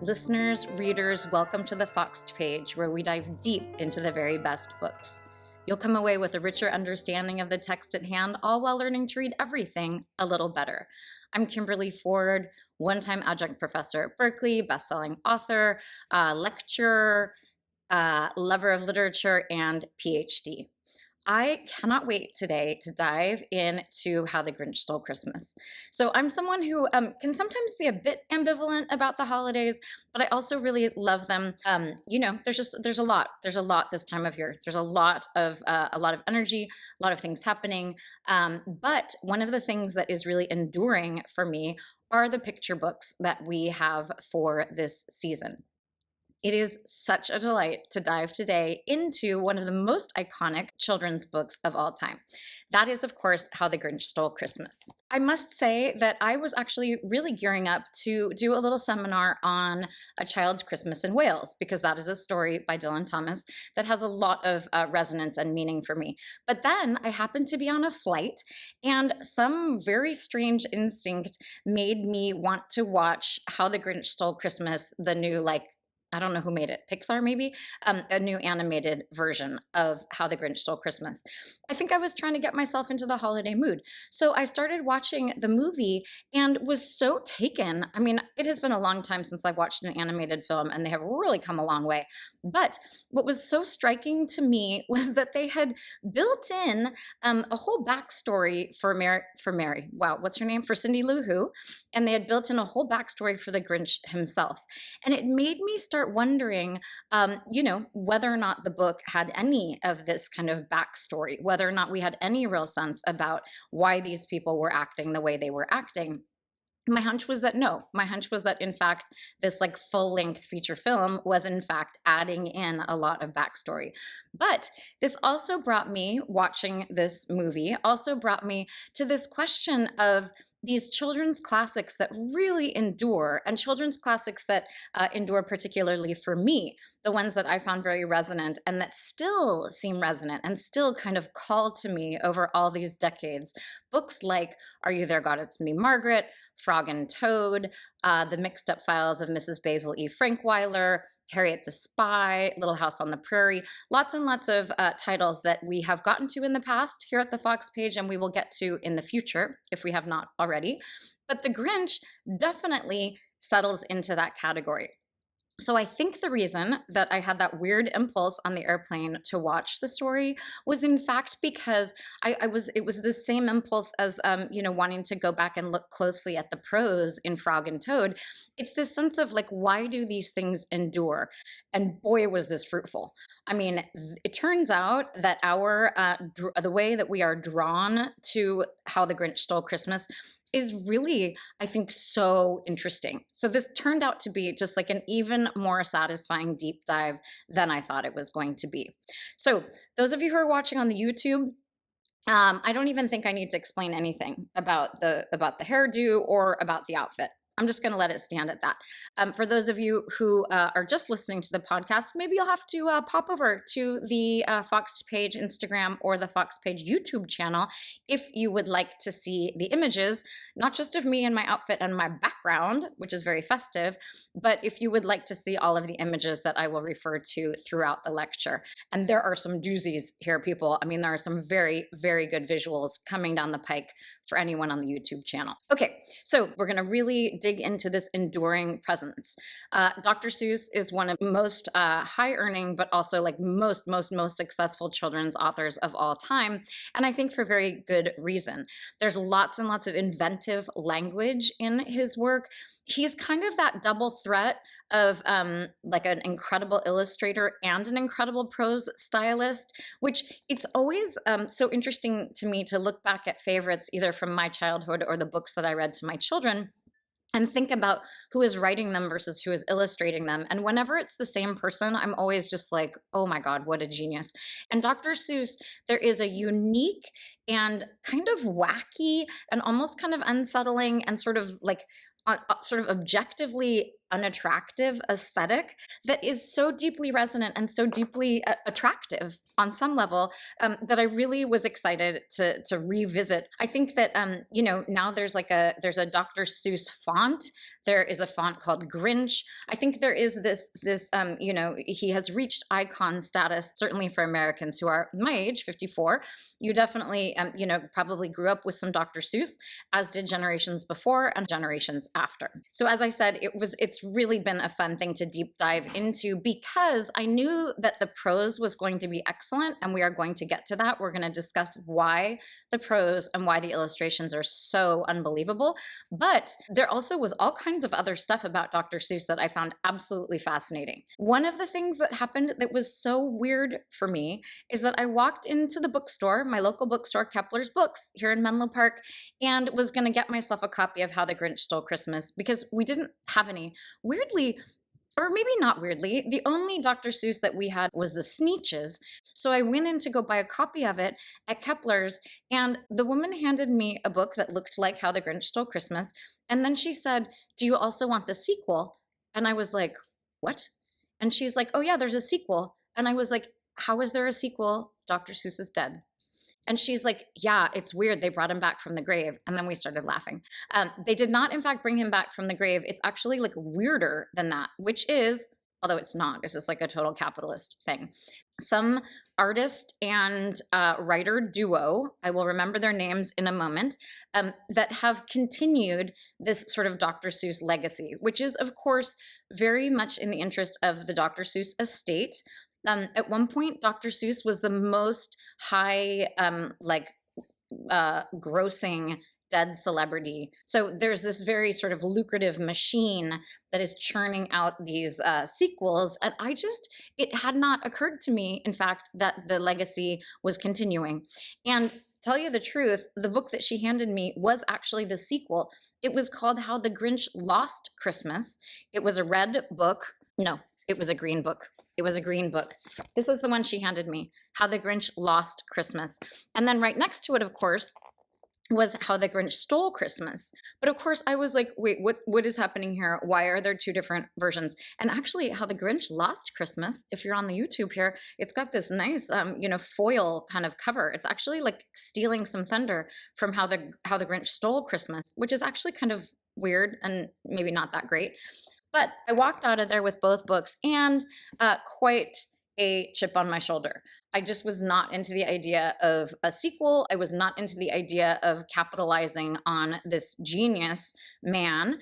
Listeners, readers, welcome to the Foxed Page, where we dive deep into the very best books. You'll come away with a richer understanding of the text at hand, all while learning to read everything a little better. I'm Kimberly Ford, one-time adjunct professor at Berkeley, best-selling author, lecturer, lover of literature, and PhD. I cannot wait today to dive into How the Grinch Stole Christmas. So I'm someone who can sometimes be a bit ambivalent about the holidays, but I also really love them. There's a lot this time of year. There's a lot of energy, a lot of things happening. But one of the things that is really enduring for me are the picture books that we have for this season. It is such a delight to dive today into one of the most iconic children's books of all time. That is, of course, How the Grinch Stole Christmas. I must say that I was actually really gearing up to do a little seminar on A Child's Christmas in Wales, because that is a story by Dylan Thomas that has a lot of resonance and meaning for me. But then I happened to be on a flight, and some very strange instinct made me want to watch How the Grinch Stole Christmas, the new, I don't know who made it, Pixar maybe, a new animated version of How the Grinch Stole Christmas. I think I was trying to get myself into the holiday mood. So I started watching the movie and was so taken. I mean, it has been a long time since I've watched an animated film, and they have really come a long way. But what was so striking to me was that they had built in a whole backstory for Mary. Wow, what's her name? For Cindy Lou Who. And they had built in a whole backstory for the Grinch himself. And it made me start wondering, whether or not the book had any of this kind of backstory, whether or not we had any real sense about why these people were acting the way they were acting. My hunch was that no. My hunch was that, in fact, this full-length feature film was, in fact, adding in a lot of backstory. But this also brought me, watching this movie, also brought me to this question of these children's classics that really endure, and children's classics that endure particularly for me, the ones that I found very resonant and that still seem resonant and still kind of call to me over all these decades. Books like Are You There, God? It's Me, Margaret, Frog and Toad, The Mixed Up Files of Mrs. Basil E. Frankweiler, Harriet the Spy, Little House on the Prairie, lots and lots of titles that we have gotten to in the past here at the Fox Page, and we will get to in the future if we have not already. But The Grinch definitely settles into that category. So I think the reason that I had that weird impulse on the airplane to watch the story was, in fact, because it was the same impulse as wanting to go back and look closely at the prose in Frog and Toad. It's this sense of why do these things endure? And boy, was this fruitful. I mean, it turns out that the way that we are drawn to How the Grinch Stole Christmas is really, I think, so interesting. So this turned out to be just an even more satisfying deep dive than I thought it was going to be. So those of you who are watching on the YouTube, I don't even think I need to explain anything about the hairdo or about the outfit. I'm just going to let it stand at that. For those of you who are just listening to the podcast, maybe you'll have to pop over to the Fox Page Instagram or the Fox Page YouTube channel if you would like to see the images, not just of me and my outfit and my background, which is very festive, but if you would like to see all of the images that I will refer to throughout the lecture. And there are some doozies here, people. I mean, there are some very, very good visuals coming down the pike for anyone on the YouTube channel. Okay, so we're going to really dig into this enduring presence. Dr. Seuss is one of the most high-earning, but also most successful children's authors of all time, and I think for very good reason. There's lots and lots of inventive language in his work. He's kind of that double threat of an incredible illustrator and an incredible prose stylist, which it's always so interesting to me to look back at favorites either from my childhood or the books that I read to my children and think about who is writing them versus who is illustrating them. And whenever it's the same person, I'm always just like, oh my God, what a genius. And Dr. Seuss, there is a unique and kind of wacky and almost kind of unsettling and sort of objectively unattractive aesthetic that is so deeply resonant and so deeply attractive on some level, that I really was excited to revisit. I think that now there's a Dr. Seuss font. There is a font called Grinch. I think there is this he has reached icon status, certainly for Americans who are my age, 54. You definitely probably grew up with some Dr. Seuss, as did generations before and generations after. So as I said, it's really been a fun thing to deep dive into, because I knew that the prose was going to be excellent, and we are going to get to that. We're going to discuss why the prose and why the illustrations are so unbelievable. But there also was all kinds of other stuff about Dr. Seuss that I found absolutely fascinating. One of the things that happened that was so weird for me is that I walked into the bookstore, my local bookstore, Kepler's Books, here in Menlo Park, and was going to get myself a copy of How the Grinch Stole Christmas, because we didn't have any. Weirdly, or maybe not weirdly, the only Dr. Seuss that we had was the Sneetches. So I went in to go buy a copy of it at Kepler's, and the woman handed me a book that looked like How the Grinch Stole Christmas. And then she said, "Do you also want the sequel?" And I was like, "What?" And she's like, "Oh yeah, there's a sequel." And I was like, "How is there a sequel? Dr. Seuss is dead." And she's like, "Yeah, it's weird. They brought him back from the grave." And then we started laughing. They did not, in fact, bring him back from the grave. It's actually like weirder than that, which is, although it's not, it's just like a total capitalist thing. Some artist and writer duo, I will remember their names in a moment, that have continued this sort of Dr. Seuss legacy, which is, of course, very much in the interest of the Dr. Seuss estate. At one point, Dr. Seuss was the most high, grossing dead celebrity. So there's this very sort of lucrative machine that is churning out these sequels. And it had not occurred to me, in fact, that the legacy was continuing. And tell you the truth, the book that she handed me was actually the sequel. It was called How the Grinch Lost Christmas. It was a red book. No, it was a green book. It was a green book. This is the one she handed me, How the Grinch Lost Christmas. And then right next to it, of course, was How the Grinch Stole Christmas. But of course, I was like, wait, what is happening here? Why are there two different versions? And actually, How the Grinch Lost Christmas, if you're on the YouTube here, it's got this nice, foil kind of cover. It's actually like stealing some thunder from How the Grinch Stole Christmas, which is actually kind of weird and maybe not that great. But I walked out of there with both books and quite a chip on my shoulder. I just was not into the idea of a sequel. I was not into the idea of capitalizing on this genius man,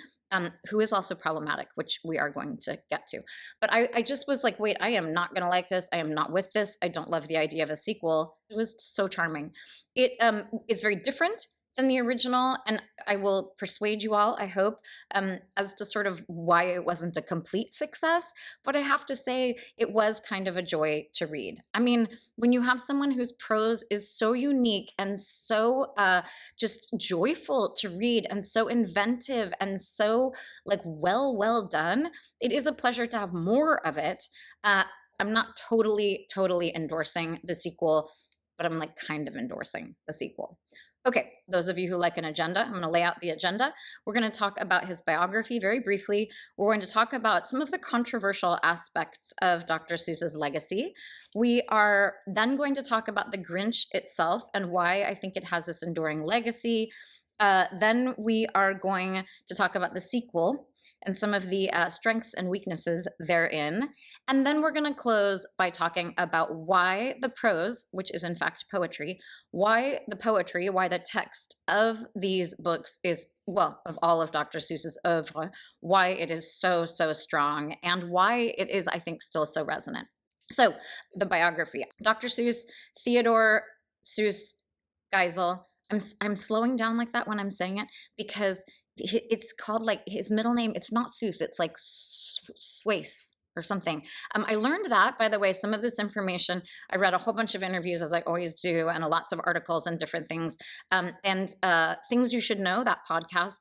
who is also problematic, which we are going to get to. But I just was like, wait, I am not going to like this. I am not with this. I don't love the idea of a sequel. It was so charming. It is very different than the original, and I will persuade you all, I hope, as to sort of why it wasn't a complete success. But I have to say, it was kind of a joy to read. I mean, when you have someone whose prose is so unique and so just joyful to read and so inventive and so like well done, it is a pleasure to have more of it. I'm not totally endorsing the sequel, but I'm like kind of endorsing the sequel. Okay, those of you who like an agenda, I'm going to lay out the agenda. We're going to talk about his biography very briefly. We're going to talk about some of the controversial aspects of Dr. Seuss's legacy. We are then going to talk about the Grinch itself and why I think it has this enduring legacy. Then we are going to talk about the sequel and some of the strengths and weaknesses therein. And then we're going to close by talking about why the prose, which is in fact poetry, why the text of these books is, well, of all of Dr. Seuss's oeuvre, why it is so strong and why it is, I think, still so resonant. So the biography, Dr. Seuss, Theodore Seuss Geisel. I'm slowing down like that when I'm saying it because it's called, like, his middle name, it's not Seuss, it's like Seuss or something. I learned that, by the way, some of this information, I read a whole bunch of interviews, as I always do, and lots of articles and different things. And Things You Should Know, that podcast,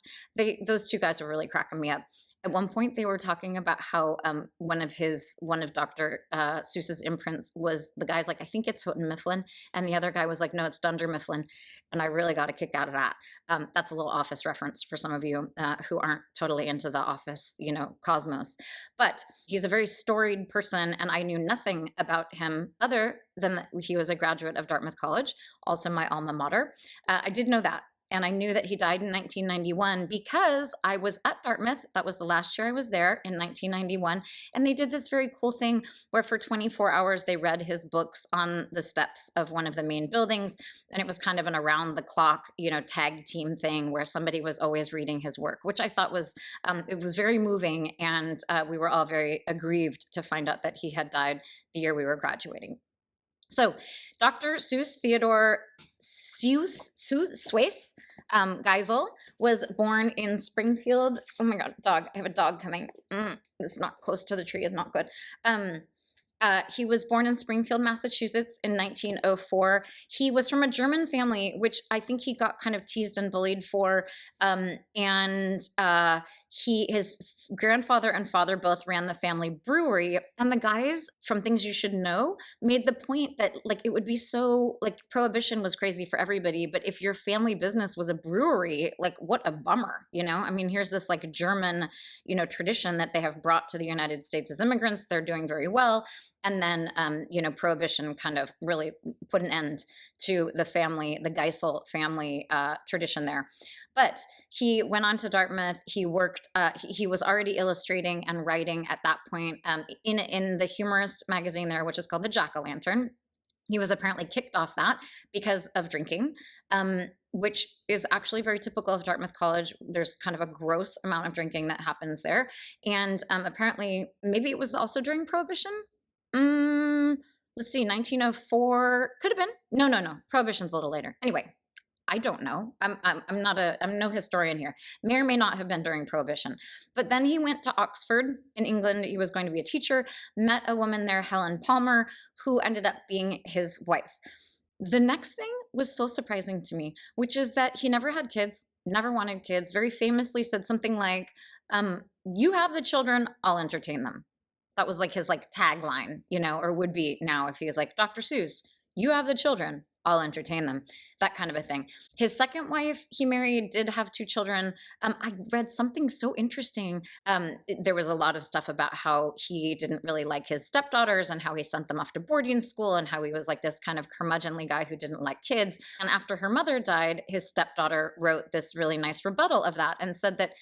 those two guys are really cracking me up. At one point, they were talking about how one of Dr. Seuss's imprints was the guy's like, I think it's Houghton Mifflin, and the other guy was like, no, it's Dunder Mifflin, and I really got a kick out of that. That's a little Office reference for some of you who aren't totally into the Office, cosmos. But he's a very storied person, and I knew nothing about him other than that he was a graduate of Dartmouth College, also my alma mater. I did know that. And I knew that he died in 1991 because I was at Dartmouth. That was the last year I was there in 1991. And they did this very cool thing where for 24 hours they read his books on the steps of one of the main buildings. And it was kind of an around the clock, tag team thing where somebody was always reading his work, which I thought was, it was very moving. And we were all very aggrieved to find out that he had died the year we were graduating. So Dr. Seuss Theodore Seuss Geisel was born in Springfield. Oh my God, dog. I have a dog coming. It's not close to the tree is not good. He was born in Springfield, Massachusetts in 1904. He was from a German family, which I think he got kind of teased and bullied for. His grandfather and father both ran the family brewery. And the guys from Things You Should Know made the point that it would be so prohibition was crazy for everybody. But if your family business was a brewery, what a bummer, I mean, here's this German, tradition that they have brought to the United States as immigrants. They're doing very well. And then, prohibition kind of really put an end to the Geisel family tradition there. But he went on to Dartmouth. He worked, he was already illustrating and writing at that point in the humorist magazine there, which is called the Jack-O-Lantern. He was apparently kicked off that because of drinking, which is actually very typical of Dartmouth College. There's kind of a gross amount of drinking that happens there. And apparently, maybe it was also during Prohibition. Let's see, 1904, could have been. No. Prohibition's a little later. Anyway, I don't know. I'm no historian here. May or may not have been during Prohibition. But then he went to Oxford in England. He was going to be a teacher, met a woman there, Helen Palmer, who ended up being his wife. The next thing was so surprising to me, which is that he never had kids, never wanted kids, very famously said something like, you have the children, I'll entertain them. That was his tagline, or would be now if he was Dr. Seuss, you have the children, I'll entertain them, that kind of a thing. His second wife he married did have 2 children. I read something so interesting. There was a lot of stuff about how he didn't really like his stepdaughters and how he sent them off to boarding school and how he was this kind of curmudgeonly guy who didn't like kids. And after her mother died, his stepdaughter wrote this really nice rebuttal of that and said that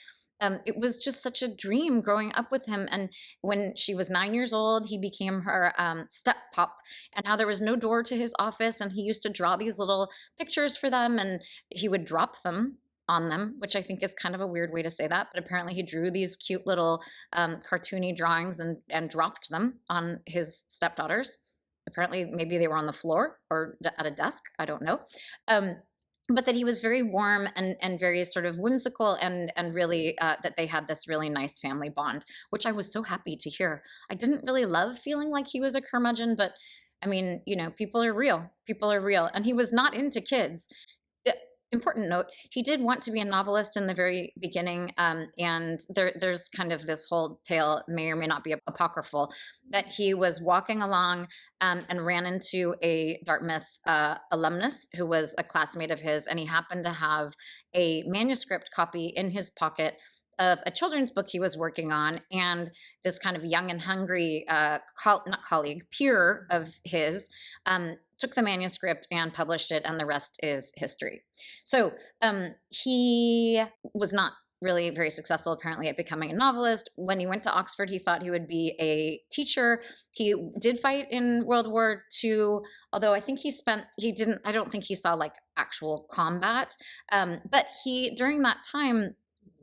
it was just such a dream growing up with him. And when she was 9 years old, he became her step pop. And now there was no door to his office. And he used to draw these little pictures for them. And he would drop them on them, which I think is kind of a weird way to say that. But apparently he drew these cute little cartoony drawings and dropped them on his stepdaughters. Apparently, maybe they were on the floor or at a desk. I don't know. But that he was very warm and very sort of whimsical and really that they had this really nice family bond, which I was so happy to hear. I didn't really love feeling like he was a curmudgeon, but I mean, people are real. People are real. And he was not into kids. Important note, he did want to be a novelist in the very beginning, and there's kind of this whole tale, may or may not be apocryphal, that he was walking along and ran into a Dartmouth alumnus who was a classmate of his, and he happened to have a manuscript copy in his pocket of a children's book he was working on, and this kind of young and hungry peer of his took the manuscript and published it, and the rest is history. So he was not really very successful apparently at becoming a novelist. When he went to Oxford, he thought he would be a teacher. He did fight in World War II, although I think I don't think he saw actual combat. But he, during that time,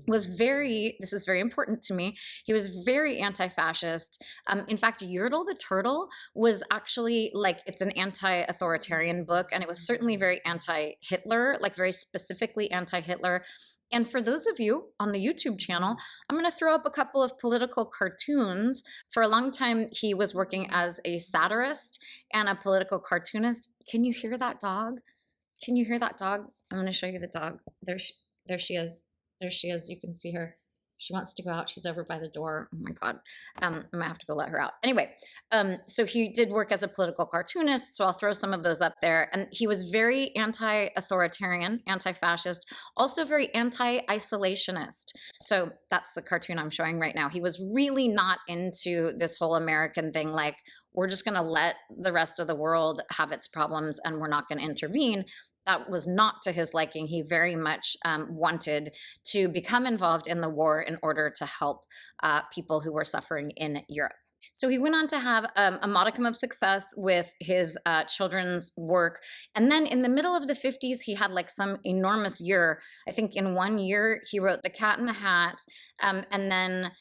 was this is very important to me, he was very anti-fascist. In fact, Yertle the Turtle was actually it's an anti-authoritarian book, and it was certainly very anti-Hitler, very specifically anti-Hitler. And for those of you on the YouTube channel, I'm going to throw up a couple of political cartoons. For a long time, he was working as a satirist and a political cartoonist. Can you hear that dog? Can you hear that dog? I'm going to show you the dog. There she is. There she is. You can see her. She wants to go out. She's over by the door. Oh my God. I'm gonna have to go let her out. Anyway, so he did work as a political cartoonist. So I'll throw some of those up there. And he was very anti-authoritarian, anti-fascist, also very anti-isolationist. So that's the cartoon I'm showing right now. He was really not into this whole American thing, like, we're just going to let the rest of the world have its problems and we're not going to intervene. That was not to his liking. He very much wanted to become involved in the war in order to help people who were suffering in Europe. So he went on to have a modicum of success with his children's work. And then in the middle of the 50s, he had like some enormous year. I think in one year, he wrote The Cat in the Hat. And then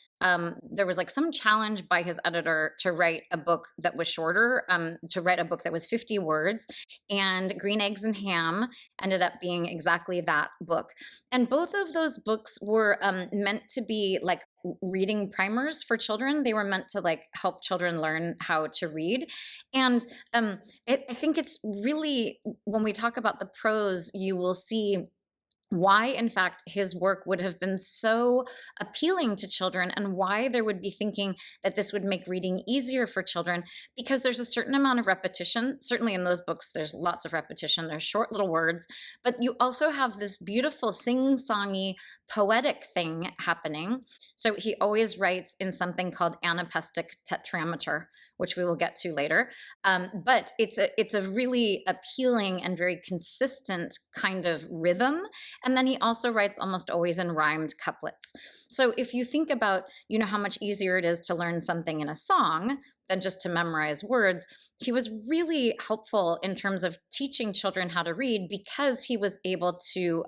there was like some challenge by his editor to write a book that was shorter, to write a book that was 50 words. And Green Eggs and Ham ended up being exactly that book. And both of those books were meant to be like reading primers for children. They were meant to like help children learn how to read. And I think it's really, when we talk about the prose, you will see why, in fact, his work would have been so appealing to children and why there would be thinking that this would make reading easier for children, because there's a certain amount of repetition. Certainly in those books, there's lots of repetition. There's short little words, but you also have this beautiful sing-songy poetic thing happening. So he always writes in something called anapestic tetrameter, which we will get to later. But it's a really appealing and very consistent kind of rhythm. And then he also writes almost always in rhymed couplets. So if you think about, how much easier it is to learn something in a song than just to memorize words, he was really helpful in terms of teaching children how to read, because he was able to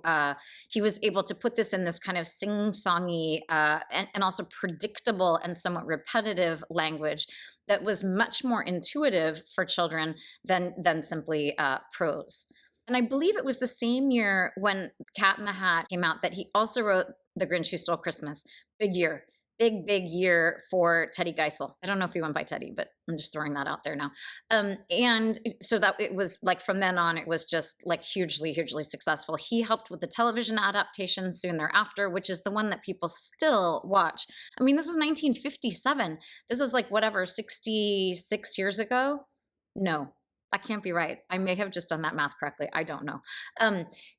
put this in this kind of sing-songy and also predictable and somewhat repetitive language that was much more intuitive for children than simply prose. And I believe it was the same year when Cat in the Hat came out that he also wrote The Grinch Who Stole Christmas. Big year. Big year for Teddy Geisel. I don't know if he went by Teddy, but I'm just throwing that out there now. And so that it was like, from then on, it was just like hugely successful. He helped with the television adaptation soon thereafter, which is the one that people still watch. I mean, this was 1957. This is like, whatever, 66 years ago? No, that can't be right. I may have just done that math correctly. I don't know.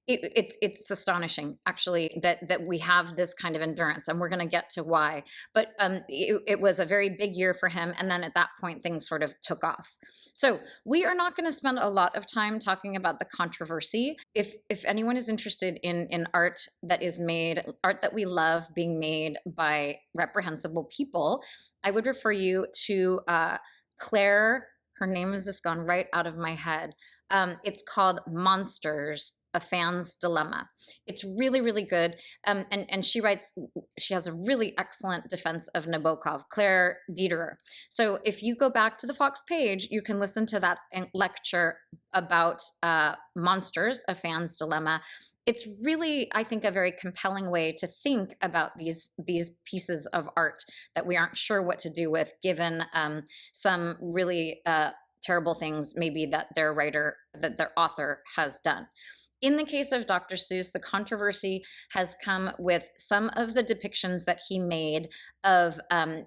It's astonishing, actually, that we have this kind of endurance, and we're going to get to why. But it was a very big year for him, and then at that point, things sort of took off. So we are not going to spend a lot of time talking about the controversy. If anyone is interested in art that is made, art that we love being made by reprehensible people, I would refer you to Claire. Her name has just gone right out of my head. It's called Monsters, A Fan's Dilemma. It's really good. And she has a really excellent defense of Nabokov, Claire Dederer. So if you go back to the Fox page, you can listen to that lecture about Monsters, A Fan's Dilemma. It's really, I think, a very compelling way to think about these pieces of art that we aren't sure what to do with, given some really terrible things maybe that their author has done. In the case of Dr. Seuss, the controversy has come with some of the depictions that he made of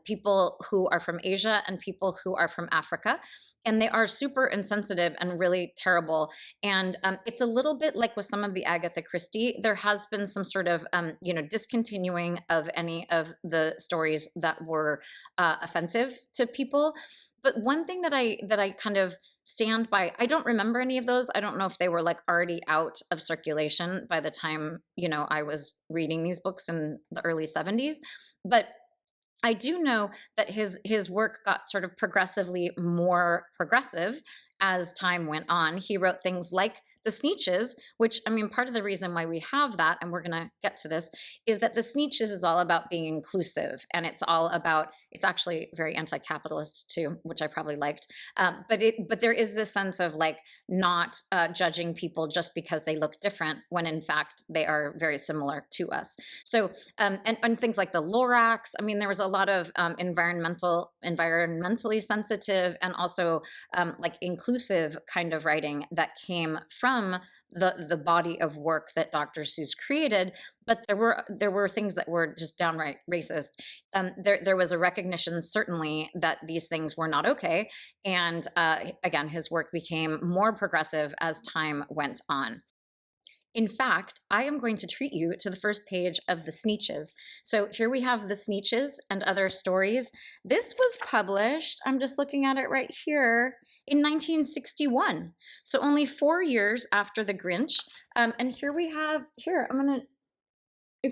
people who are from Asia and people who are from Africa. And they are super insensitive and really terrible. And it's a little bit like with some of the Agatha Christie. There has been some sort of, discontinuing of any of the stories that were offensive to people. But one thing that I kind of stand by, I don't remember any of those. I don't know if they were like already out of circulation by the time, I was reading these books in the early 70s. But I do know that his work got sort of progressively more progressive as time went on. He wrote things like The Sneetches, which, I mean, part of the reason why we have that, and we're going to get to this, is that The Sneetches is all about being inclusive, and it's actually very anti-capitalist too, which I probably liked. But there is this sense of like not judging people just because they look different, when in fact they are very similar to us. So and things like the Lorax. I mean, there was a lot of environmentally sensitive and also like inclusive kind of writing that came from the body of work that Dr. Seuss created, but there were things that were just downright racist. There was a recognition, certainly, that these things were not okay, and again, his work became more progressive as time went on. In fact, I am going to treat you to the first page of the Sneetches. So here we have the Sneetches and Other Stories. This was published, I'm just looking at it right here, in 1961. So only 4 years after the Grinch. And here we have, if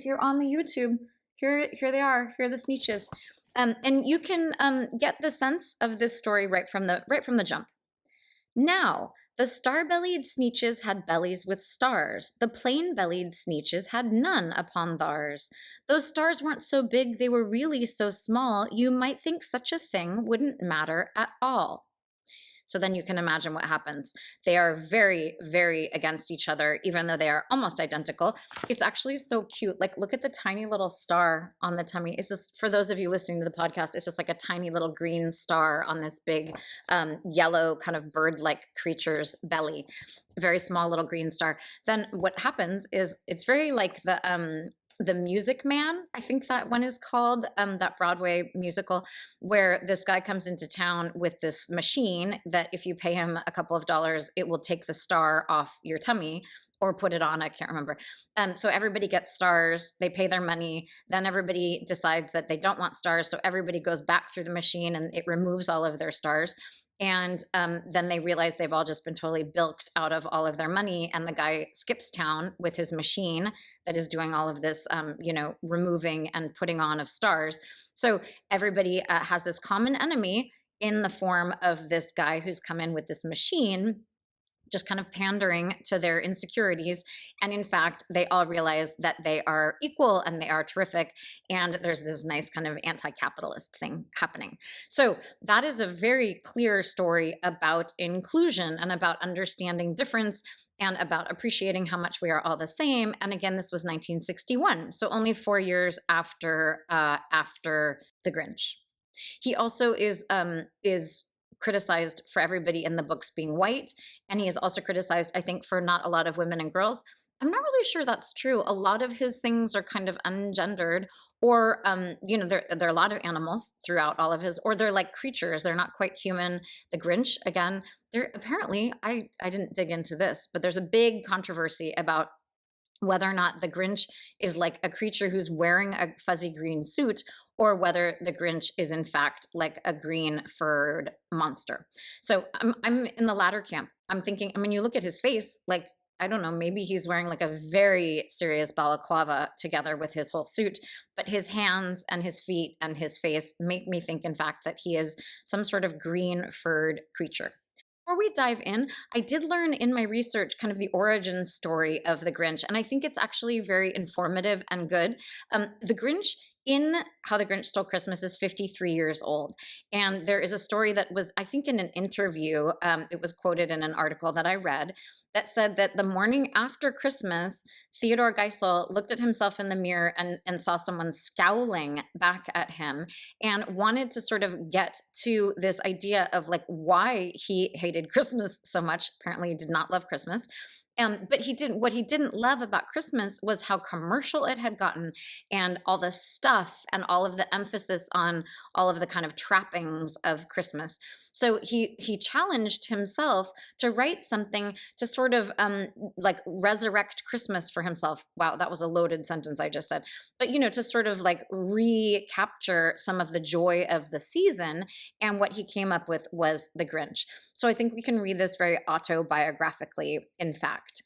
you're on the YouTube, here they are, here are the Sneetches. And you can get the sense of this story right from the jump. Now, the star-bellied Sneetches had bellies with stars. The plain-bellied Sneetches had none upon theirs. Those stars weren't so big, they were really so small, you might think such a thing wouldn't matter at all. So then you can imagine what happens. They are very, very against each other, even though they are almost identical. It's actually so cute. Like, look at the tiny little star on the tummy. It's just, for those of you listening to the podcast, it's just like a tiny little green star on this big yellow kind of bird-like creature's belly. Very small little green star. Then what happens is it's very like the Music Man, I think that one is called, that Broadway musical, where this guy comes into town with this machine that if you pay him a couple of dollars, it will take the star off your tummy or put it on, I can't remember. So everybody gets stars, they pay their money, then everybody decides that they don't want stars, so everybody goes back through the machine and it removes all of their stars. And then they realize they've all just been totally bilked out of all of their money. And the guy skips town with his machine that is doing all of this, removing and putting on of stars. So everybody has this common enemy in the form of this guy who's come in with this machine, just kind of pandering to their insecurities. And in fact, they all realize that they are equal and they are terrific. And there's this nice kind of anti-capitalist thing happening. So that is a very clear story about inclusion and about understanding difference and about appreciating how much we are all the same. And again, this was 1961, so only 4 years after the Grinch. He also is criticized for everybody in the books being white, and he is also criticized, I think, for not a lot of women and girls. I'm not really sure that's true. A lot of his things are kind of ungendered, or there are a lot of animals throughout all of his, or they're like creatures. They're not quite human. The Grinch, again, there apparently, I didn't dig into this, but there's a big controversy about whether or not the Grinch is like a creature who's wearing a fuzzy green suit, or whether the Grinch is in fact like a green furred monster. So I'm in the latter camp. I'm thinking, I mean, you look at his face, like, I don't know, maybe he's wearing like a very serious balaclava together with his whole suit, but his hands and his feet and his face make me think, in fact, that he is some sort of green furred creature. Before we dive in, I did learn in my research kind of the origin story of the Grinch, and I think it's actually very informative and good. The Grinch in How the Grinch Stole Christmas is 53 years old. And there is a story that was, I think, in an interview, it was quoted in an article that I read, that said that the morning after Christmas, Theodore Geisel looked at himself in the mirror and saw someone scowling back at him and wanted to sort of get to this idea of like why he hated Christmas so much. Apparently he did not love Christmas. But what he didn't love about Christmas was how commercial it had gotten, and all the stuff and all of the emphasis on all of the kind of trappings of Christmas. So he challenged himself to write something to sort of like resurrect Christmas for himself. Wow, that was a loaded sentence I just said. But to sort of like recapture some of the joy of the season. And what he came up with was the Grinch. So I think we can read this very autobiographically, in fact.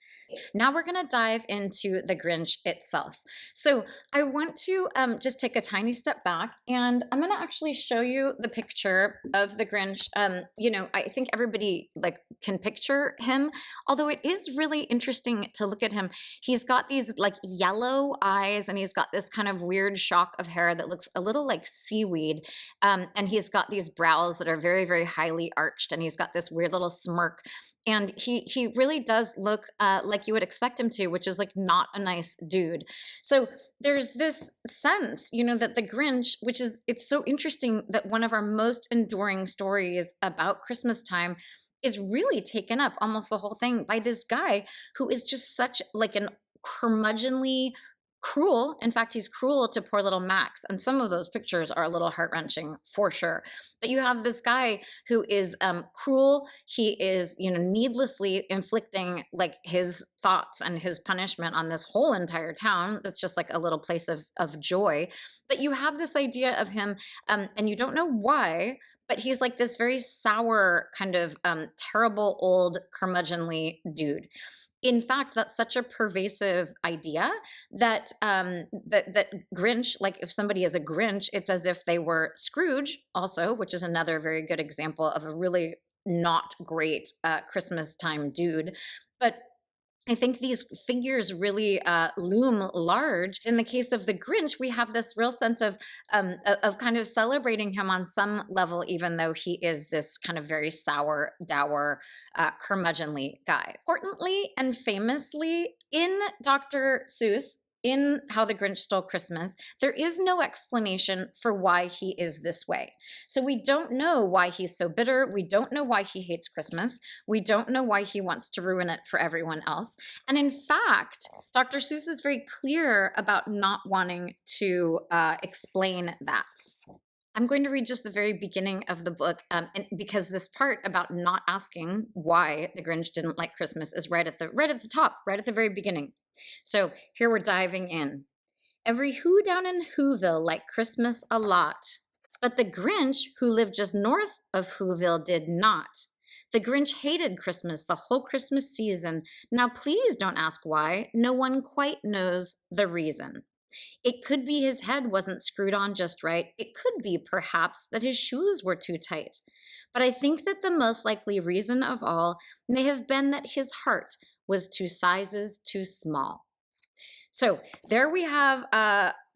Now we're going to dive into the Grinch itself. So I want to just take a tiny step back, and I'm going to actually show you the picture of the Grinch. I think everybody like can picture him, although it is really interesting to look at him. He's got these like yellow eyes, and he's got this kind of weird shock of hair that looks a little like seaweed. And he's got these brows that are very, very highly arched, and he's got this weird little smirk. And he really does look like you would expect him to, which is like not a nice dude. So there's this sense, that the Grinch, it's so interesting that one of our most enduring stories about Christmas time is really taken up almost the whole thing by this guy who is just such like an curmudgeonly cruel. In fact, he's cruel to poor little Max, and some of those pictures are a little heart-wrenching for sure. But you have this guy who is cruel. He is, needlessly inflicting like his thoughts and his punishment on this whole entire town that's just like a little place of joy. But you have this idea of him, and you don't know why, but he's like this very sour kind of terrible old curmudgeonly dude. In fact, that's such a pervasive idea that that Grinch, like if somebody is a Grinch, it's as if they were Scrooge, also, which is another very good example of a really not great Christmas time dude. But I think these figures really loom large. In the case of the Grinch, we have this real sense of kind of celebrating him on some level, even though he is this kind of very sour, dour, curmudgeonly guy. Importantly and famously, in Dr. Seuss, in How the Grinch Stole Christmas, there is no explanation for why he is this way. So we don't know why he's so bitter. We don't know why he hates Christmas. We don't know why he wants to ruin it for everyone else. And in fact, Dr. Seuss is very clear about not wanting to explain that. I'm going to read just the very beginning of the book, and because this part about not asking why the Grinch didn't like Christmas is right at the top, right at the very beginning. So here we're diving in. Every who down in Whoville liked Christmas a lot, but the Grinch, who lived just north of Whoville, did not. The Grinch hated Christmas the whole Christmas season. Now please don't ask why. No one quite knows the reason. It could be his head wasn't screwed on just right. It could be, perhaps, that his shoes were too tight. But I think that the most likely reason of all may have been that his heart was 2 sizes too small. So there we have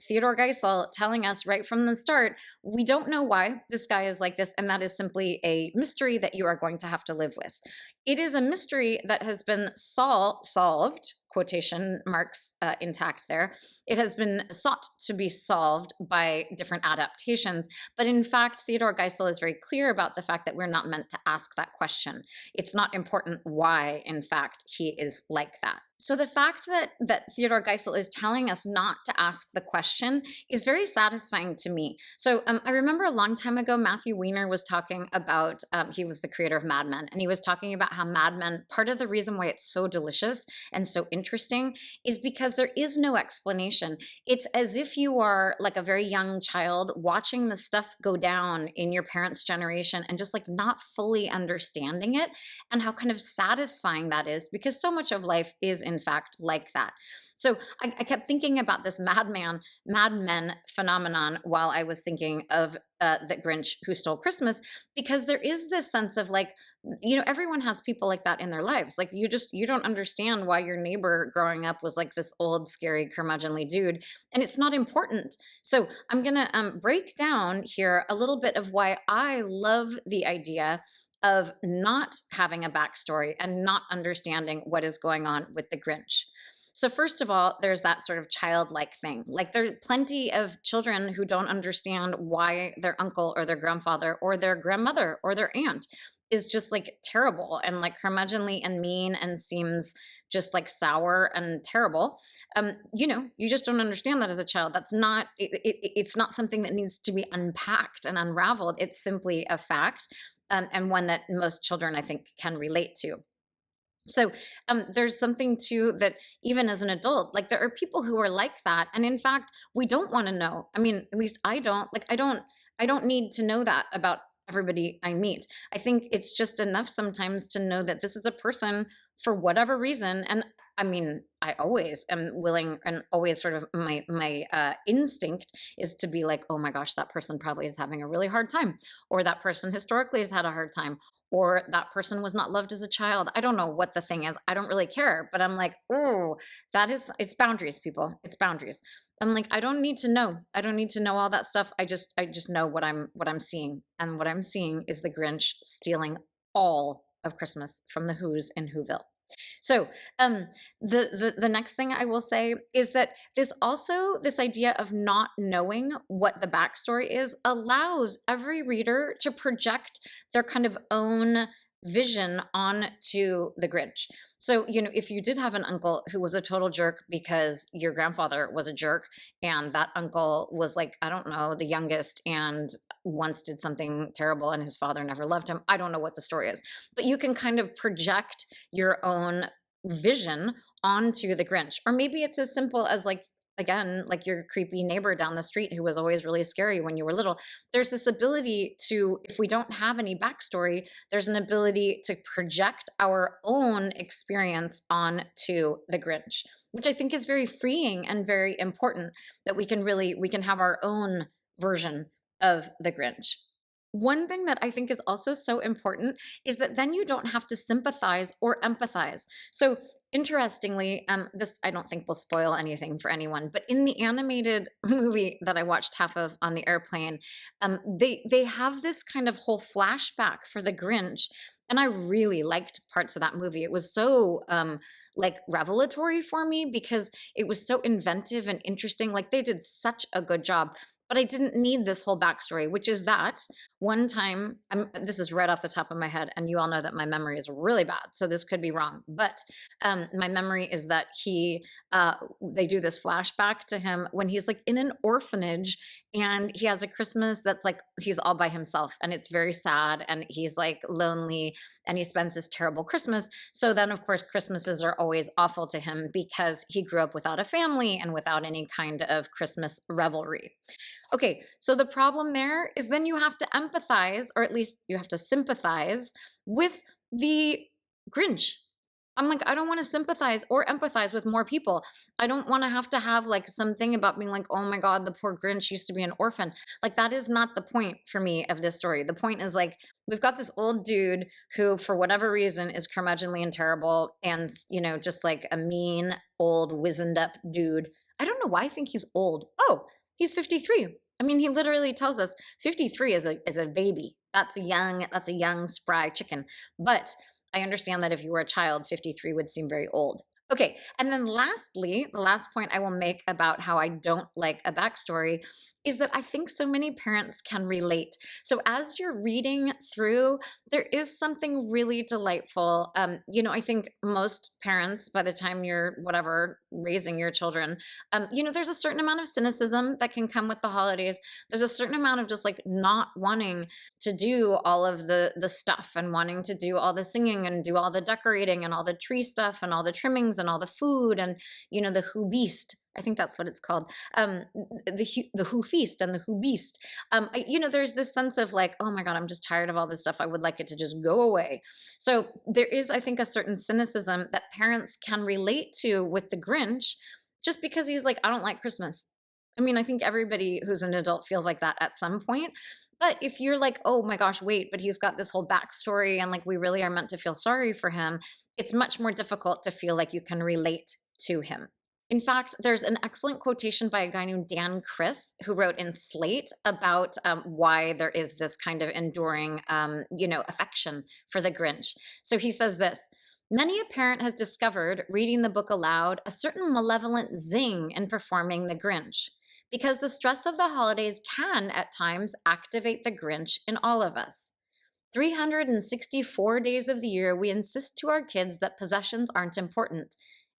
Theodore Geisel telling us right from the start, we don't know why this guy is like this, and that is simply a mystery that you are going to have to live with. It is a mystery that has been solved, quotation marks intact there. It has been sought to be solved by different adaptations, but in fact, Theodore Geisel is very clear about the fact that we're not meant to ask that question. It's not important why, in fact, he is like that. So the fact that Theodore Geisel is telling us not to ask the question is very satisfying to me. So I remember a long time ago, Matthew Weiner was talking about, he was the creator of Mad Men, and he was talking about how Mad Men, part of the reason why it's so delicious and so interesting is because there is no explanation. It's as if you are like a very young child watching the stuff go down in your parents' generation and just like not fully understanding it, and how kind of satisfying that is, because so much of life is in fact like that. So I kept thinking about this Mad Men phenomenon while I was thinking of the Grinch Who Stole Christmas, because there is this sense of like, everyone has people like that in their lives. Like you don't understand why your neighbor growing up was like this old, scary, curmudgeonly dude, and it's not important. So I'm gonna break down here a little bit of why I love the idea of not having a backstory and not understanding what is going on with the Grinch. So first of all, there's that sort of childlike thing. Like there's plenty of children who don't understand why their uncle or their grandfather or their grandmother or their aunt is just like terrible and like curmudgeonly and mean and seems just like sour and terrible. You just don't understand that as a child. That's not, it's not something that needs to be unpacked and unraveled. It's simply a fact, and one that most children, I think, can relate to. So there's something too that even as an adult, like there are people who are like that, and in fact, we don't want to know. I mean, at least I don't. Like I don't need to know that about everybody I meet. I think it's just enough sometimes to know that this is a person for whatever reason. And I mean, I always am willing, and always sort of my instinct is to be like, oh my gosh, that person probably is having a really hard time, or that person historically has had a hard time, or that person was not loved as a child. I don't know what the thing is. I don't really care, but I'm like, oh, it's boundaries, people. It's boundaries. I'm like, I don't need to know. I don't need to know all that stuff. I just know what I'm seeing. And what I'm seeing is the Grinch stealing all of Christmas from the Who's in Whoville. So the next thing I will say is that this idea of not knowing what the backstory is allows every reader to project their kind of own vision onto the Grinch. So, if you did have an uncle who was a total jerk because your grandfather was a jerk, and that uncle was like, I don't know, the youngest and once did something terrible and his father never loved him. I don't know what the story is, but you can kind of project your own vision onto the Grinch. Or maybe it's as simple as like, again, like your creepy neighbor down the street who was always really scary when you were little. There's this ability to, if we don't have any backstory, there's an ability to project our own experience onto the Grinch, which I think is very freeing and very important, that we can have our own version of the Grinch. One thing that I think is also so important is that then you don't have to sympathize or empathize. So, interestingly, this I don't think will spoil anything for anyone, but in the animated movie that I watched half of on the airplane, they have this kind of whole flashback for the Grinch, and I really liked parts of that movie. It was so like revelatory for me because it was so inventive and interesting. Like they did such a good job. But I didn't need this whole backstory, which is that one time, this is right off the top of my head, and you all know that my memory is really bad, so this could be wrong. But my memory is that they do this flashback to him when he's like in an orphanage, and he has a Christmas that's like he's all by himself, and it's very sad, and he's like lonely, and he spends this terrible Christmas. So then, of course, Christmases are always awful to him because he grew up without a family and without any kind of Christmas revelry. Okay, so the problem there is then you have to empathize, or at least you have to sympathize with the Grinch. I'm like, I don't want to sympathize or empathize with more people. I don't want to have like something about being like, oh my God, the poor Grinch used to be an orphan. Like, that is not the point for me of this story. The point is like, we've got this old dude who, for whatever reason, is curmudgeonly and terrible and, just like a mean, old, wizened up dude. I don't know why I think he's old. Oh, he's 53. I mean, he literally tells us 53 is a baby. That's a young spry chicken. But I understand that if you were a child, 53 would seem very old. Okay, and then lastly, the last point I will make about how I don't like a backstory is that I think so many parents can relate. So as you're reading through, there is something really delightful. I think most parents, by the time you're raising your children, there's a certain amount of cynicism that can come with the holidays. There's a certain amount of just like not wanting to do all of the stuff and wanting to do all the singing and do all the decorating and all the tree stuff and all the trimmings and all the food and the who beast. I think that's what it's called. The who feast and the who beast. There's this sense of like, oh my God, I'm just tired of all this stuff. I would like it to just go away. So there is, I think, a certain cynicism that parents can relate to with the Grinch, just because he's like, I don't like Christmas. I mean, I think everybody who's an adult feels like that at some point. But if you're like, oh my gosh, wait, but he's got this whole backstory and like we really are meant to feel sorry for him, it's much more difficult to feel like you can relate to him. In fact, there's an excellent quotation by a guy named Dan Chris, who wrote in Slate about why there is this kind of enduring, affection for the Grinch. So he says this: many a parent has discovered, reading the book aloud, a certain malevolent zing in performing the Grinch, because the stress of the holidays can, at times, activate the Grinch in all of us. 364 days of the year, we insist to our kids that possessions aren't important.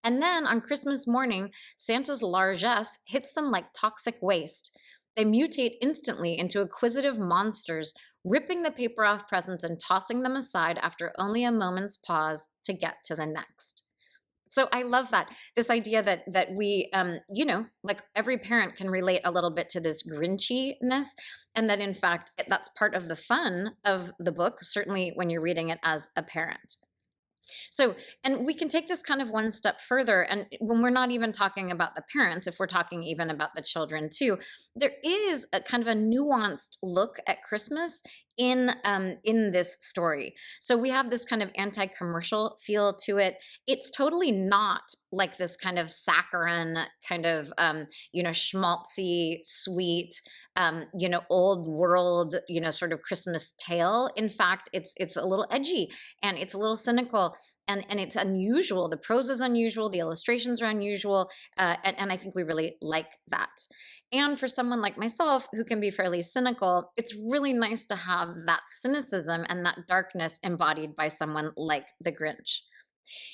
And then on Christmas morning, Santa's largesse hits them like toxic waste. They mutate instantly into acquisitive monsters, ripping the paper off presents and tossing them aside after only a moment's pause to get to the next. So I love that. This idea that we, like every parent can relate a little bit to this Grinchiness, and that in fact, that's part of the fun of the book, certainly when you're reading it as a parent. So, and we can take this kind of one step further. And when we're not even talking about the parents, if we're talking even about the children too, there is a kind of a nuanced look at Christmas in this story. So we have this kind of anti-commercial feel to it. It's totally not like this kind of saccharine kind of schmaltzy, sweet, old world, sort of Christmas tale. In fact, it's a little edgy and it's a little cynical and it's unusual. The prose is unusual. The illustrations are unusual. And I think we really like that. And for someone like myself who can be fairly cynical, it's really nice to have that cynicism and that darkness embodied by someone like the Grinch.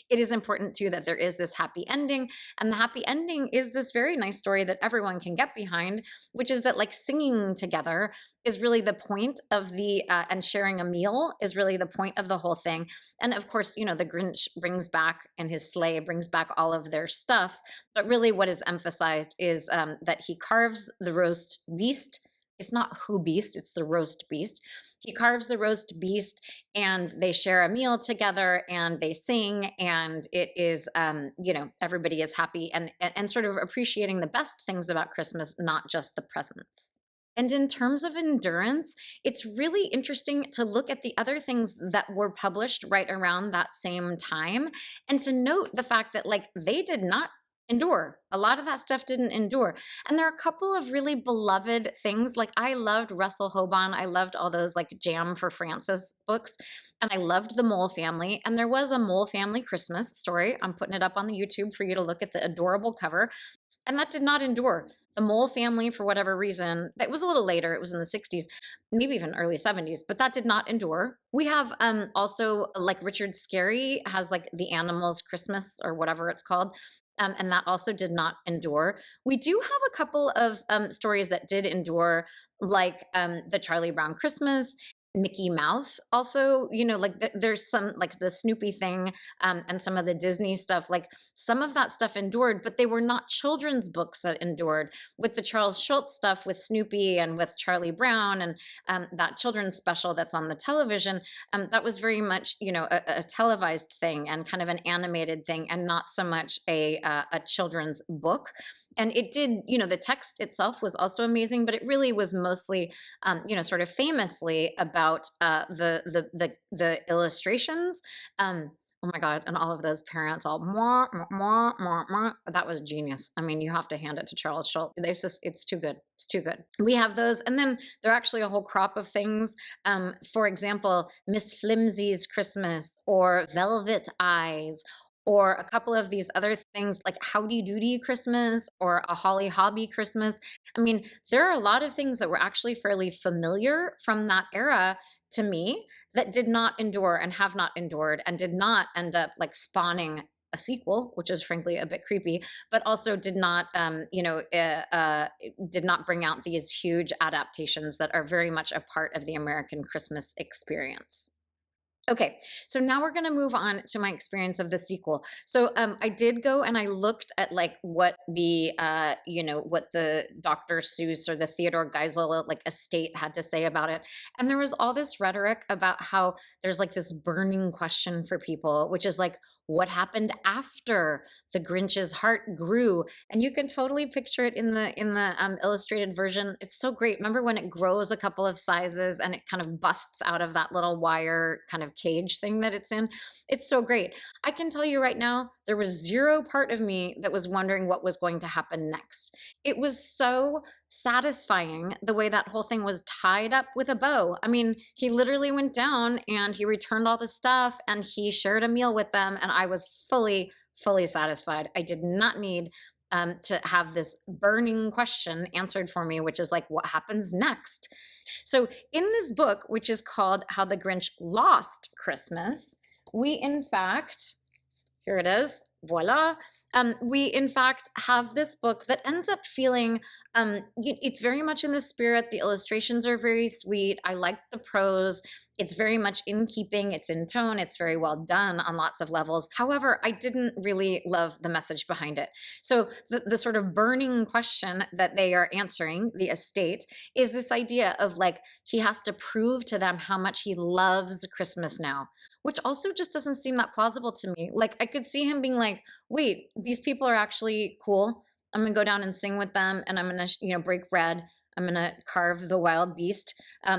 It is important too that there is this happy ending, and the happy ending is this very nice story that everyone can get behind, which is that like singing together is really the point of the and sharing a meal is really the point of the whole thing. And of course, the Grinch brings back in his sleigh brings back all of their stuff, but really what is emphasized is that he carves the roast beast. It's not who beast, it's the roast beast. He carves the roast beast and they share a meal together and they sing, and it is everybody is happy and sort of appreciating the best things about Christmas, not just the presents. And in terms of endurance, it's really interesting to look at the other things that were published right around that same time and to note the fact that like they did not endure. A lot of that stuff didn't endure. And there are a couple of really beloved things. Like I loved Russell Hoban. I loved all those like Jam for Francis books. And I loved the Mole Family. And there was a Mole Family Christmas story. I'm putting it up on the YouTube for you to look at the adorable cover. And that did not endure. The Mole Family, for whatever reason, that was a little later. It was in the 60s, maybe even early 70s, but that did not endure. We have also like Richard Scarry has like The Animals Christmas or whatever it's called. And that also did not endure. We do have a couple of stories that did endure, like the Charlie Brown Christmas, Mickey Mouse. Also, there's some like the Snoopy thing and some of the Disney stuff. Like some of that stuff endured, but they were not children's books that endured. With the Charles Schultz stuff with Snoopy and with Charlie Brown and that children's special that's on the television, that was very much a televised thing and kind of an animated thing, and not so much a children's book. And it did, the text itself was also amazing, but it really was mostly, sort of famously about the illustrations. Oh my God. And all of those parents all, mwah, mwah, mwah, mwah, mwah. That was genius. I mean, you have to hand it to Charles Schultz. It's too good. It's too good. We have those. And then there are actually a whole crop of things. For example, Miss Flimsy's Christmas or Velvet Eyes, or a couple of these other things like Howdy Doody Christmas or a Holly Hobby Christmas. I mean, there are a lot of things that were actually fairly familiar from that era to me that did not endure and have not endured and did not end up like spawning a sequel, which is frankly a bit creepy, but also did not, did not bring out these huge adaptations that are very much a part of the American Christmas experience. Okay, so now we're going to move on to my experience of the sequel. So I did go and I looked at like what the, what the Dr. Seuss or the Theodore Geisel like estate had to say about it. And there was all this rhetoric about how there's like this burning question for people, which is like, what happened after the Grinch's heart grew? And you can totally picture it in the illustrated version. It's so great. Remember when it grows a couple of sizes and it kind of busts out of that little wire kind of cage thing that it's in? It's so great. I can tell you right now, there was zero part of me that was wondering what was going to happen next. It was so satisfying the way that whole thing was tied up with a bow. I mean, he literally went down and he returned all the stuff and he shared a meal with them, and I was fully satisfied. I did not need to have this burning question answered for me, which is like, what happens next? So in this book, which is called How the Grinch Lost Christmas, we in fact, here it is, voila. We in fact have this book that ends up feeling, it's very much in the spirit. The illustrations are very sweet. I like the prose. It's very much in keeping. It's in tone. It's very well done on lots of levels. However, I didn't really love the message behind it. So the sort of burning question that they are answering, the estate, is this idea of like, he has to prove to them how much he loves Christmas now, which also just doesn't seem that plausible to me. Like I could see him being like, wait, these people are actually cool. I'm gonna go down and sing with them, and I'm gonna, break bread. I'm gonna carve the wild beast,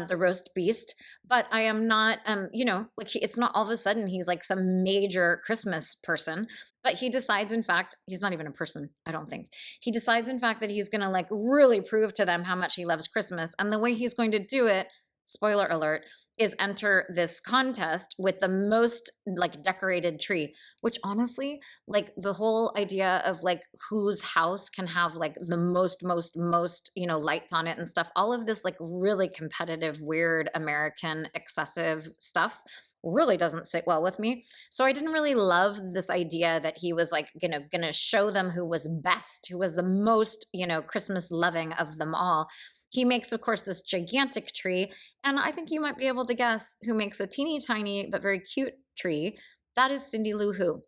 the roast beast. But I am not, like it's not all of a sudden he's like some major Christmas person. But he decides, in fact, he's not even a person, I don't think. He decides, in fact, that he's gonna like really prove to them how much he loves Christmas, and the way he's going to do it, spoiler alert, is enter this contest with the most like decorated tree, which honestly, like the whole idea of like whose house can have like the most, lights on it and stuff, all of this like really competitive, weird American excessive stuff really doesn't sit well with me. So I didn't really love this idea that he was like, gonna show them who was best, who was the most, Christmas loving of them all. He makes, of course, this gigantic tree. And I think you might be able to guess who makes a teeny tiny but very cute tree. That is Cindy Lou Who.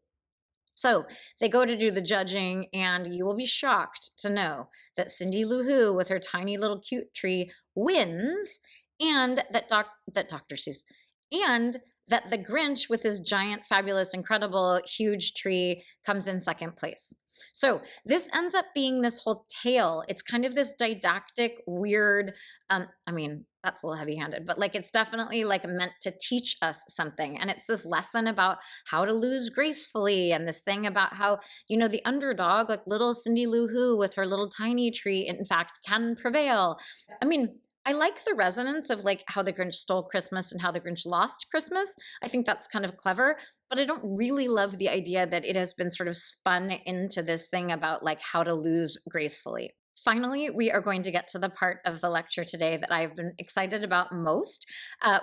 So they go to do the judging, and you will be shocked to know that Cindy Lou Who, with her tiny little cute tree, wins, and that Dr. Seuss, and that the Grinch, with his giant, fabulous, incredible, huge tree, comes in second place. So this ends up being this whole tale. It's kind of this didactic, weird, that's a little heavy-handed, but like it's definitely like meant to teach us something. And it's this lesson about how to lose gracefully, and this thing about how, the underdog, like little Cindy Lou Who with her little tiny tree, in fact, can prevail. I mean, I like the resonance of like how the Grinch stole Christmas and how the Grinch lost Christmas. I think that's kind of clever, but I don't really love the idea that it has been sort of spun into this thing about like how to lose gracefully. Finally, we are going to get to the part of the lecture today that I've been excited about most,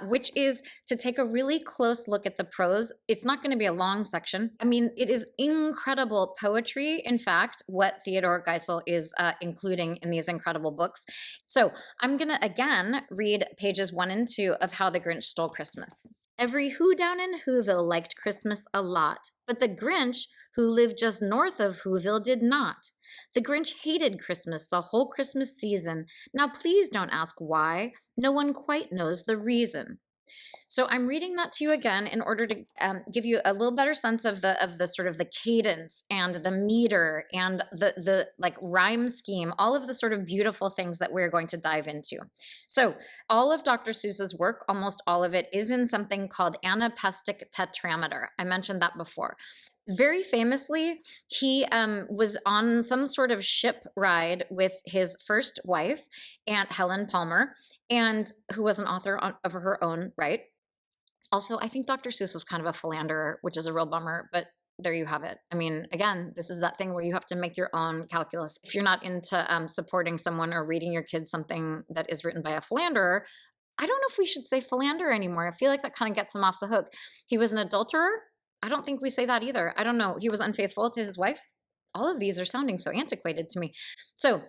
which is to take a really close look at the prose. It's not going to be a long section. I mean, it is incredible poetry, in fact, what Theodore Geisel is including in these incredible books. So I'm going to, again, read pages 1 and 2 of How the Grinch Stole Christmas. Every Who down in Whoville liked Christmas a lot, but the Grinch, who lived just north of Whoville, did not. The Grinch hated Christmas the whole Christmas season. Now please don't ask why. No one quite knows the reason. So I'm reading that to you again in order to give you a little better sense of the sort of the cadence and the meter and the like rhyme scheme, all of the sort of beautiful things that we're going to dive into. So all of Dr. Seuss's work, almost all of it, is in something called anapestic tetrameter. I mentioned that before. Very famously, he was on some sort of ship ride with his first wife, Aunt Helen Palmer, and who was an author of her own right. Also, I think Dr. Seuss was kind of a philanderer, which is a real bummer, but there you have it. I mean, again, this is that thing where you have to make your own calculus. If you're not into supporting someone or reading your kids something that is written by a philanderer, I don't know if we should say philanderer anymore. I feel like that kind of gets him off the hook. He was an adulterer. I don't think we say that either. I don't know. He was unfaithful to his wife. All of these are sounding so antiquated to me. So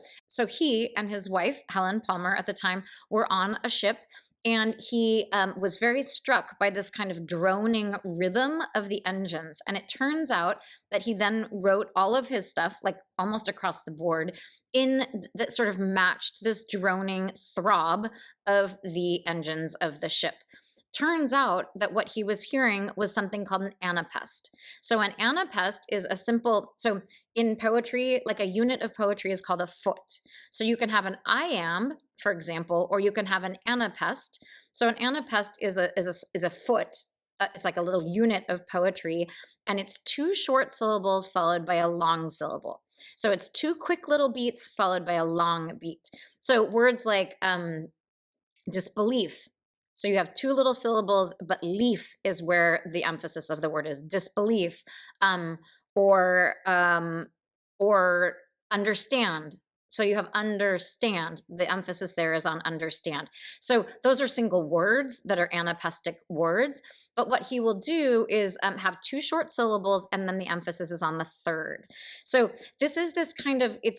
he and his wife, Helen Palmer, at the time, were on a ship, and he was very struck by this kind of droning rhythm of the engines. And it turns out that he then wrote all of his stuff, like almost across the board, in that sort of matched this droning throb of the engines of the ship. Turns out that what he was hearing was something called an anapest. So an anapest is so in poetry, like a unit of poetry is called a foot. So you can have an iamb, for example, or you can have an anapest. So an anapest is a foot. It's like a little unit of poetry, and it's 2 short syllables followed by a long syllable. So it's 2 quick little beats followed by a long beat. So words like disbelief. So you have 2 little syllables, but leaf is where the emphasis of the word is. Disbelief, or understand. So you have understand. The emphasis there is on understand. So those are single words that are anapestic words. But what he will do is have 2 short syllables, and then the emphasis is on the third. So this is this kind of, it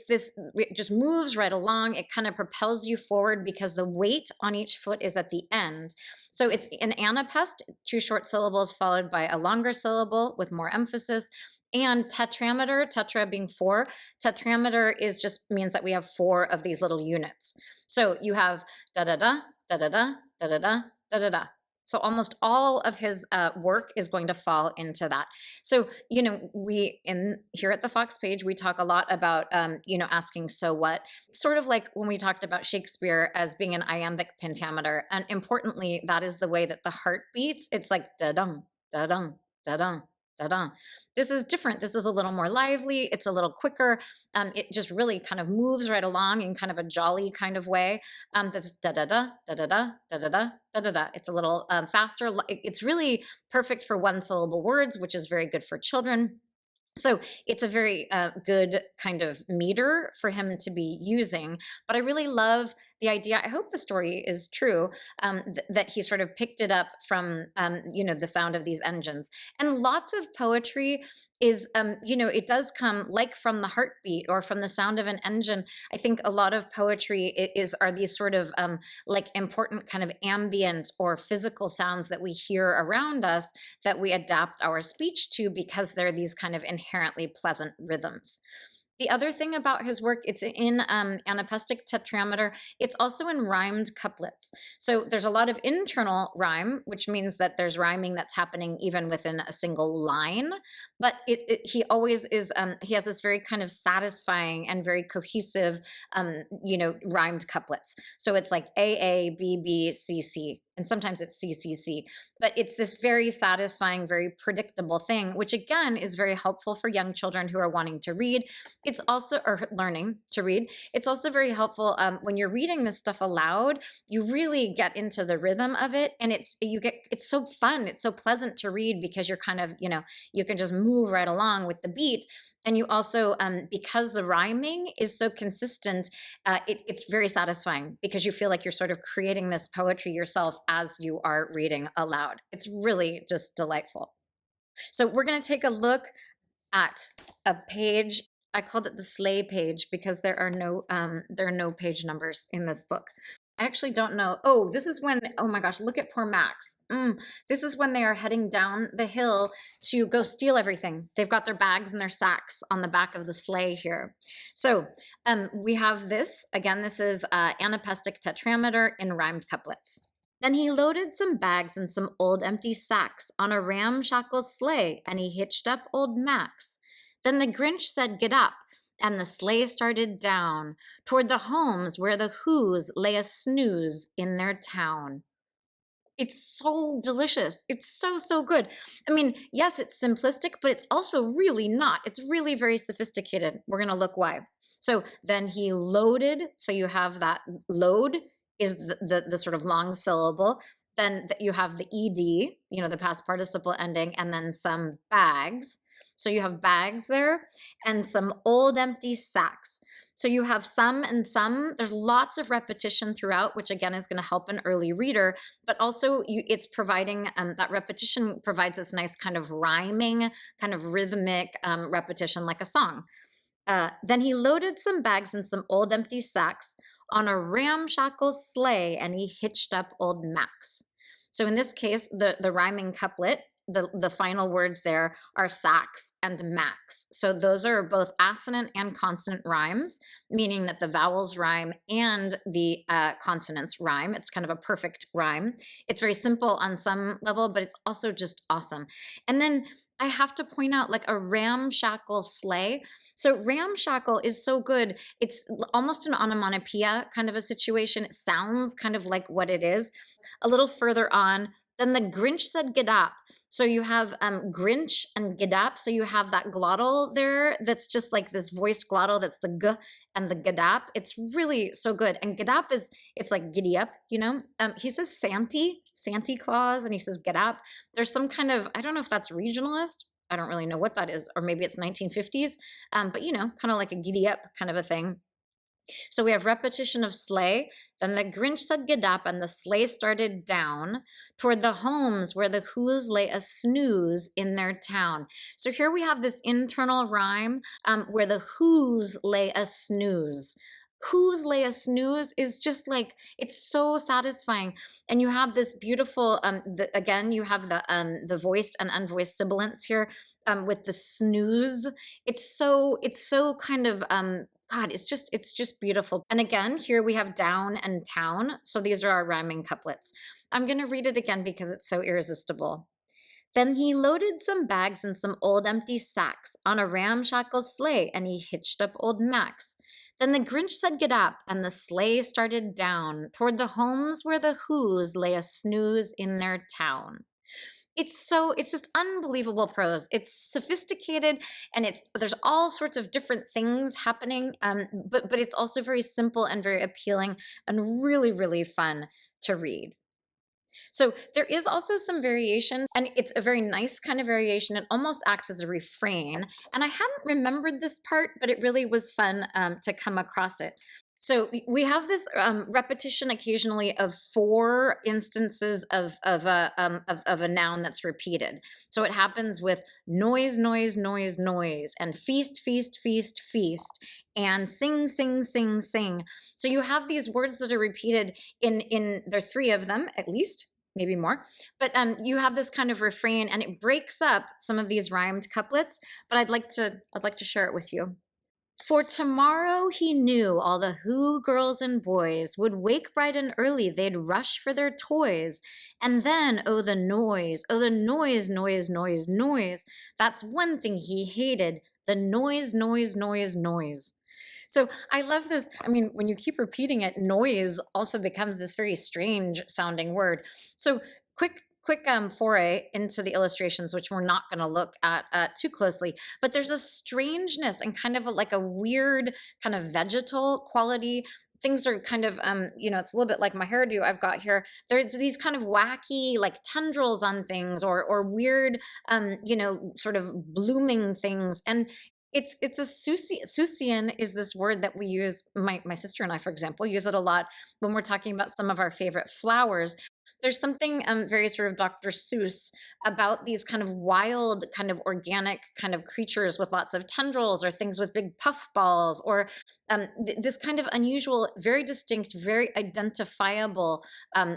just moves right along. It kind of propels you forward because the weight on each foot is at the end. So it's an anapest, 2 short syllables followed by a longer syllable with more emphasis. And tetrameter, tetra being 4, tetrameter just means that we have 4 of these little units. So you have da-da-da, da-da-da, da-da-da, da-da-da. So almost all of his work is going to fall into that. So, here at the Fox page, we talk a lot about, asking so what. Sort of like when we talked about Shakespeare as being an iambic pentameter. And importantly, that is the way that the heart beats. It's like da-dum, da-dum, da-dum, da-da. This is different. This is a little more lively. It's a little quicker. It just really kind of moves right along in kind of a jolly kind of way. That's da-da-da, da-da-da, da-da-da, da-da-da. It's a little faster. It's really perfect for one syllable words, which is very good for children. So it's a very good kind of meter for him to be using. But I really love the idea. I hope the story is true, that he sort of picked it up from, the sound of these engines. And lots of poetry is, it does come like from the heartbeat or from the sound of an engine. I think a lot of poetry are these sort of like important kind of ambient or physical sounds that we hear around us that we adapt our speech to because they're these kind of inherently pleasant rhythms. The other thing about his work, it's in anapestic tetrameter. It's also in rhymed couplets. So there's a lot of internal rhyme, which means that there's rhyming that's happening even within a single line. But he always is, he has this very kind of satisfying and very cohesive, rhymed couplets. So it's like A, B, B, C, C. And sometimes it's CCC, but it's this very satisfying, very predictable thing, which again is very helpful for young children who are wanting to read. It's also, or learning to read. It's also very helpful when you're reading this stuff aloud, you really get into the rhythm of it. And it's so fun. It's so pleasant to read because you're kind of, you can just move right along with the beat. And you also, because the rhyming is so consistent, it's very satisfying because you feel like you're sort of creating this poetry yourself as you are reading aloud. It's really just delightful. So we're going to take a look at a page. I called it the sleigh page because there are no page numbers in this book. I actually don't know. Oh, this is when, oh my gosh, look at poor Max. This is when they are heading down the hill to go steal everything. They've got their bags and their sacks on the back of the sleigh here. So we have this. Again, this is anapestic tetrameter in rhymed couplets. Then he loaded some bags and some old empty sacks on a ramshackle sleigh, and he hitched up old Max. Then the Grinch said, "Get up," and the sleigh started down toward the homes where the Whos lay a snooze in their town. It's so delicious. It's so, so good. I mean, yes, it's simplistic, but it's also really not. It's really very sophisticated. We're going to look why. So then he loaded. So you have that load is the sort of long syllable. Then you have the ed, the past participle ending, and then some bags. So you have bags there and some old empty sacks. So you have some and some. There's lots of repetition throughout, which again is going to help an early reader, but also it's providing, that repetition provides this nice kind of rhyming, kind of rhythmic repetition like a song. Then he loaded some bags and some old empty sacks on a ramshackle sleigh, and he hitched up old Max. So in this case, the rhyming couplet, the final words there are sacks and Max. So those are both assonant and consonant rhymes, meaning that the vowels rhyme and the consonants rhyme. It's kind of a perfect rhyme. It's very simple on some level, but it's also just awesome. And then I have to point out like a ramshackle sleigh. So ramshackle is so good. It's almost an onomatopoeia kind of a situation. It sounds kind of like what it is. A little further on, then the Grinch said, "Get up." So you have Grinch and Gedap. So you have that glottal there that's just like this voiced glottal that's the G and the Gedap. It's really so good. And Gedap it's like giddy up, He says Santa Claus, and he says Gedap. There's some kind of, I don't know if that's regionalist. I don't really know what that is. Or maybe it's 1950s. But, kind of like a giddy up kind of a thing. So we have repetition of sleigh. Then the Grinch said, "Get up," and the sleigh started down toward the homes where the Whos lay a snooze in their town. So here we have this internal rhyme where the Whos lay a snooze. Whos lay a snooze is just like, it's so satisfying. And you have this beautiful, again, you have the voiced and unvoiced sibilants here with the snooze. It's so kind of, God, it's just beautiful. And again, here we have down and town. So these are our rhyming couplets. I'm going to read it again because it's so irresistible. Then he loaded some bags and some old empty sacks on a ramshackle sleigh, and he hitched up old Max. Then the Grinch said, "Get up," and the sleigh started down toward the homes where the Whos lay a snooze in their town. It's just unbelievable prose. It's sophisticated, and there's all sorts of different things happening, but it's also very simple and very appealing and really, really fun to read. So there is also some variation, and it's a very nice kind of variation. It almost acts as a refrain. And I hadn't remembered this part, but it really was fun to come across it. So we have this repetition occasionally of four instances of a noun that's repeated. So it happens with noise, noise, noise, noise, and feast, feast, feast, feast, and sing, sing, sing, sing. So you have these words that are repeated there are three of them at least, maybe more, but you have this kind of refrain, and it breaks up some of these rhymed couplets. But I'd like to share it with you. For tomorrow he knew all the Who girls and boys would wake bright and early, they'd rush for their toys. And then, oh, the noise, noise, noise, noise. That's one thing he hated, the noise, noise, noise, noise. So I love this. I mean, when you keep repeating it, noise also becomes this very strange sounding word. So quick foray into the illustrations, which we're not going to look at too closely, but there's a strangeness and kind of like a weird kind of vegetal quality. Things are kind of, it's a little bit like my hairdo I've got here. There's these kind of wacky, like tendrils on things, or weird, sort of blooming things. And it's a Seussian is this word that we use. My sister and I, for example, use it a lot when we're talking about some of our favorite flowers. There's something very sort of Dr. Seuss about these kind of wild, kind of organic kind of creatures with lots of tendrils, or things with big puffballs, or this kind of unusual, very distinct, very identifiable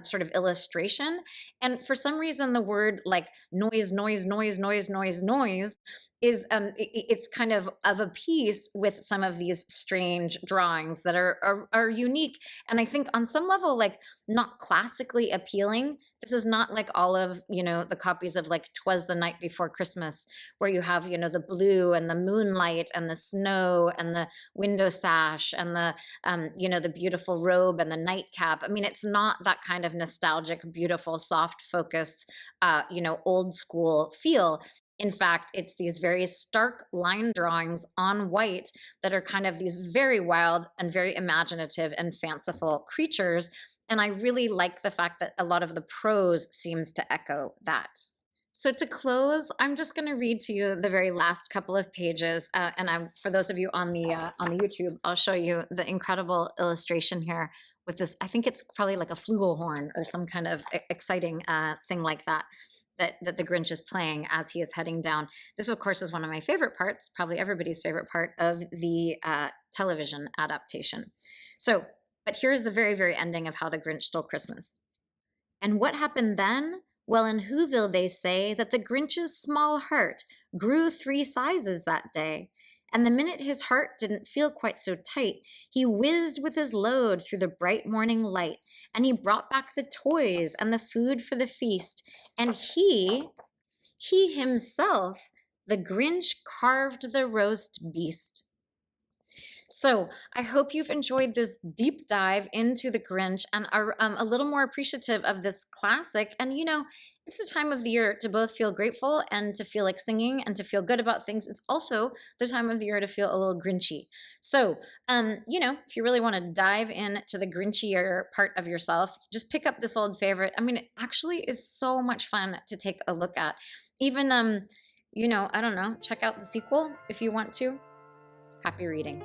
sort of illustration. And for some reason, the word like noise, noise, noise, noise, noise, noise is it's kind of a piece with some of these strange drawings that are unique, and I think on some level like not classically appealing. This is not like all of the copies of like 'Twas the Night Before Christmas, where you have the blue and the moonlight and the snow and the window sash and the beautiful robe and the nightcap. I mean, it's not that kind of nostalgic, beautiful, soft focus, old school feel. In fact, it's these very stark line drawings on white that are kind of these very wild and very imaginative and fanciful creatures. And I really like the fact that a lot of the prose seems to echo that. So to close, I'm just going to read to you the very last couple of pages, for those of you on the YouTube, I'll show you the incredible illustration here with this. I think it's probably like a flugelhorn or some kind of exciting thing like that. That the Grinch is playing as he is heading down. This, of course, is one of my favorite parts, probably everybody's favorite part of the television adaptation. So, but here's the very, very ending of How the Grinch Stole Christmas. And what happened then? Well, in Whoville, they say that the Grinch's small heart grew 3 sizes that day. And the minute his heart didn't feel quite so tight, he whizzed with his load through the bright morning light, and he brought back the toys and the food for the feast. And he himself, the Grinch, carved the roast beast. So I hope you've enjoyed this deep dive into the Grinch and are a little more appreciative of this classic. And it's the time of the year to both feel grateful and to feel like singing and to feel good about things. It's also the time of the year to feel a little Grinchy. So, if you really want to dive into the Grinchier part of yourself, just pick up this old favorite. I mean, it actually is so much fun to take a look at. Even, I don't know, check out the sequel if you want to. Happy reading.